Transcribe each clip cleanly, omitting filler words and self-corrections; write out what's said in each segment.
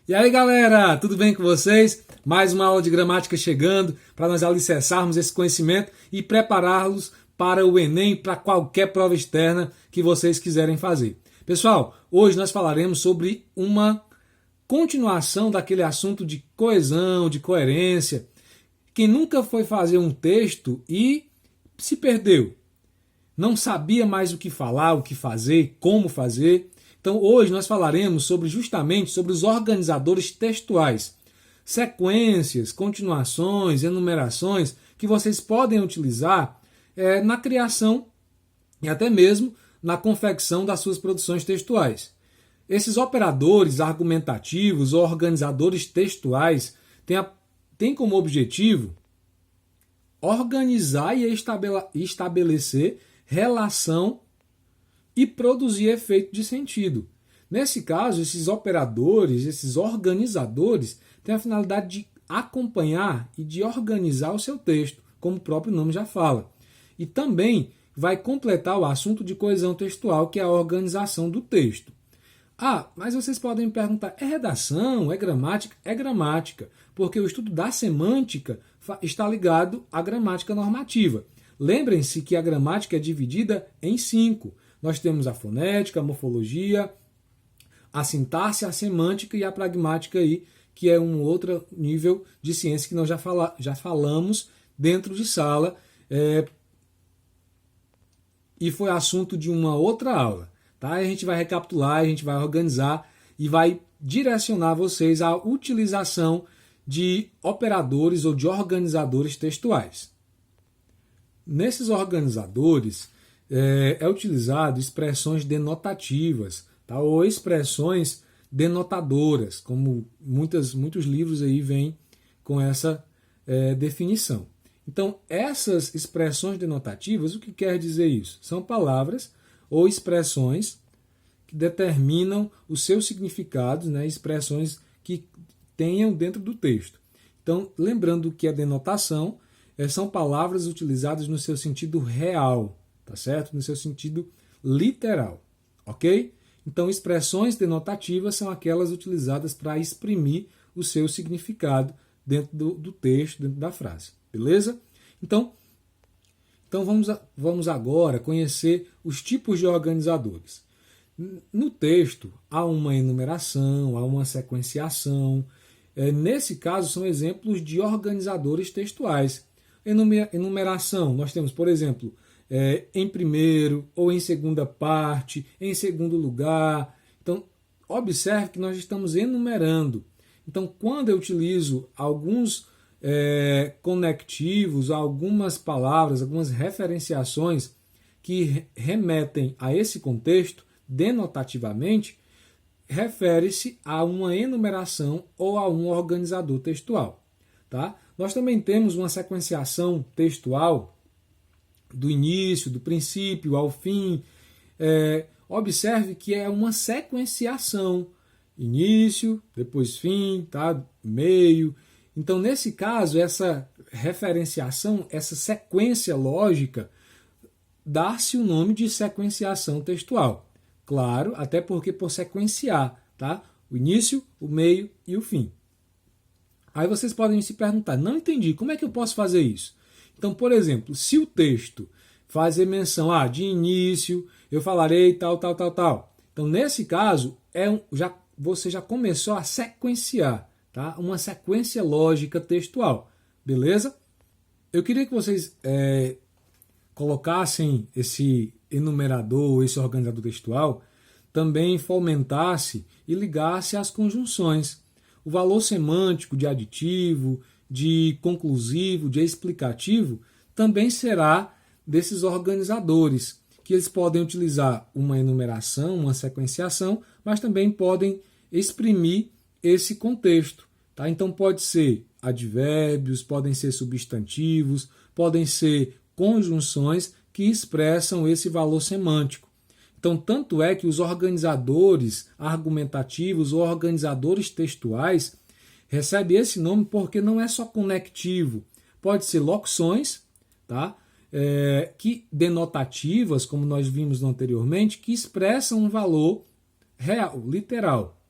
E aí galera, tudo bem com vocês? Mais uma aula de gramática chegando para nós alicerçarmos esse conhecimento e prepará-los para o Enem, para qualquer prova externa que vocês quiserem fazer. Pessoal, hoje nós falaremos sobre uma continuação daquele assunto de coesão, de coerência. Quem nunca foi fazer um texto e se perdeu, não sabia mais o que falar, o que fazer, como fazer. Então hoje nós falaremos justamente sobre os organizadores textuais, sequências, continuações, enumerações que vocês podem utilizar na criação e até mesmo na confecção das suas produções textuais. Esses operadores argumentativos ou organizadores textuais têm como objetivo organizar e estabelecer relação e produzir efeito de sentido. Nesse caso, esses operadores, esses organizadores, têm a finalidade de acompanhar e de organizar o seu texto, como o próprio nome já fala. E também vai completar o assunto de coesão textual, que é a organização do texto. Ah, mas vocês podem me perguntar, é redação? É gramática? É gramática, porque o estudo da semântica está ligado à gramática normativa. Lembrem-se que a gramática é dividida em 5. Nós temos a fonética, a morfologia, a sintaxe, a semântica e a pragmática, aí, que é um outro nível de ciência que nós já falamos dentro de sala e foi assunto de uma outra aula. Tá? A gente vai recapitular, a gente vai organizar e vai direcionar vocês à utilização de operadores ou de organizadores textuais. Nesses organizadores é utilizado expressões denotativas, tá? Ou expressões denotadoras, como muitos livros aí vêm com essa definição. Então, essas expressões denotativas, o que quer dizer isso? São palavras ou expressões que determinam os seus significados, né? Expressões que tenham dentro do texto. Então, lembrando que a denotação são palavras utilizadas no seu sentido real, tá certo? No seu sentido literal, ok? Então, expressões denotativas são aquelas utilizadas para exprimir o seu significado dentro do texto, dentro da frase, beleza? Então vamos agora conhecer os tipos de organizadores. No texto, há uma enumeração, há uma sequenciação. Nesse caso, são exemplos de organizadores textuais. Enumeração, nós temos, por exemplo, em primeiro ou em segunda parte, em segundo lugar. Então, observe que nós estamos enumerando. Então, quando eu utilizo alguns conectivos, algumas palavras, algumas referenciações que remetem a esse contexto, denotativamente, refere-se a uma enumeração ou a um organizador textual. Tá? Nós também temos uma sequenciação textual do início, do princípio ao fim. Observe que é uma sequenciação. Início, depois fim, tá? Meio. Então, nesse caso, essa referenciação, essa sequência lógica, dá-se o nome de sequenciação textual. Claro, até porque por sequenciar, tá? O início, o meio e o fim. Aí vocês podem se perguntar, não entendi, como é que eu posso fazer isso? Então, por exemplo, se o texto fazer menção de início, eu falarei tal. Então, nesse caso, você já começou a sequenciar, tá? Uma sequência lógica textual, beleza? Eu queria que vocês colocassem esse enumerador, esse organizador textual, também fomentasse e ligasse às conjunções. O valor semântico de aditivo, de conclusivo, de explicativo, também será desses organizadores, que eles podem utilizar uma enumeração, uma sequenciação, mas também podem exprimir esse contexto. Tá? Então pode ser advérbios, podem ser substantivos, podem ser conjunções que expressam esse valor semântico. Então, tanto é que os organizadores argumentativos ou organizadores textuais recebem esse nome porque não é só conectivo. Pode ser locuções, tá? Que denotativas, como nós vimos anteriormente, que expressam um valor real, literal.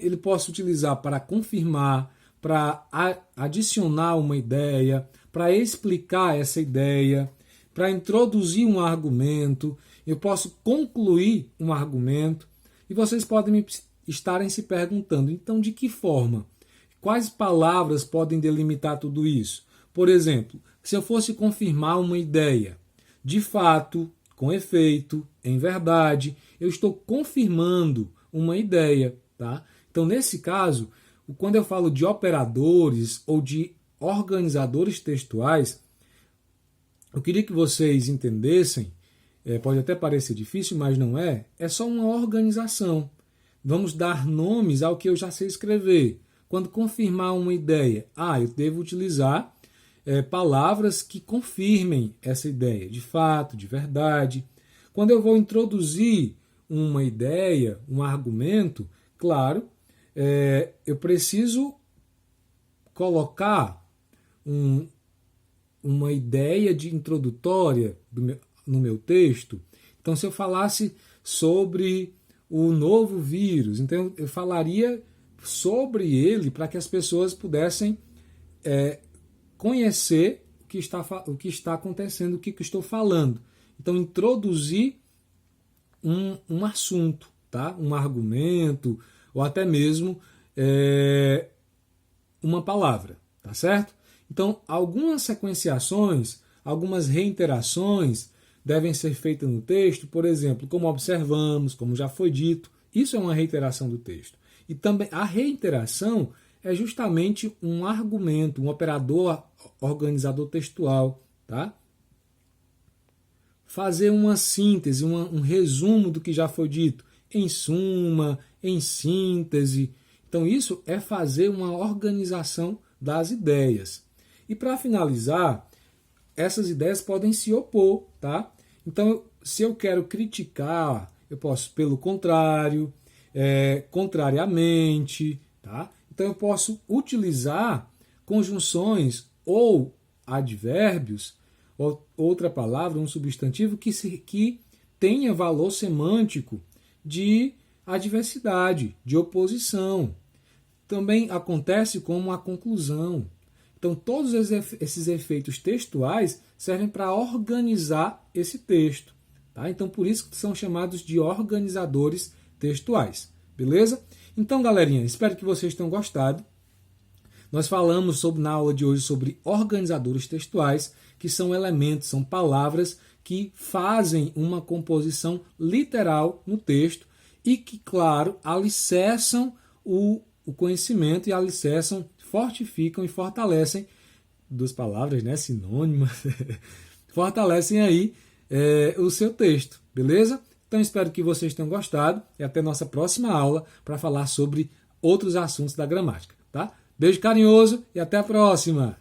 Ele posso utilizar para confirmar, para adicionar uma ideia, para explicar essa ideia, para introduzir um argumento, eu posso concluir um argumento, e vocês podem estarem se perguntando, então de que forma? Quais palavras podem delimitar tudo isso? Por exemplo, se eu fosse confirmar uma ideia, de fato, com efeito, em verdade, eu estou confirmando uma ideia, tá? Então, nesse caso, quando eu falo de operadores ou de organizadores textuais, eu queria que vocês entendessem, pode até parecer difícil, mas não é só uma organização. Vamos dar nomes ao que eu já sei escrever. Quando confirmar uma ideia, eu devo utilizar palavras que confirmem essa ideia, de fato, de verdade. Quando eu vou introduzir uma ideia, um argumento, claro, eu preciso colocar uma ideia de introdutória no meu texto. Então, se eu falasse sobre o novo vírus, então eu falaria sobre ele para que as pessoas pudessem conhecer o que está acontecendo, o que estou falando. Então, introduzir um assunto, tá? Um argumento, ou até mesmo uma palavra, tá certo? Então, algumas sequenciações, algumas reiterações devem ser feitas no texto, por exemplo, como observamos, como já foi dito, isso é uma reiteração do texto. E também a reiteração é justamente um argumento, um operador organizador textual, tá? Fazer uma síntese, um resumo do que já foi dito, em suma, em síntese. Então, isso é fazer uma organização das ideias. E para finalizar, essas ideias podem se opor, tá? Então, se eu quero criticar, eu posso, pelo contrário, contrariamente, tá? Então, eu posso utilizar conjunções ou advérbios, ou outra palavra, um substantivo que tenha valor semântico de adversidade, de oposição. Também acontece como a conclusão. Então, todos esses efeitos textuais servem para organizar esse texto. Tá? Então, por isso que são chamados de organizadores textuais. Beleza? Então, galerinha, espero que vocês tenham gostado. Nós falamos na aula de hoje sobre organizadores textuais, que são elementos, são palavras que fazem uma composição literal no texto e que, claro, alicerçam o conhecimento e alicerçam, fortificam e fortalecem, duas palavras, né, sinônimas, fortalecem aí o seu texto, beleza? Então espero que vocês tenham gostado e até nossa próxima aula para falar sobre outros assuntos da gramática, tá? Beijo carinhoso e até a próxima!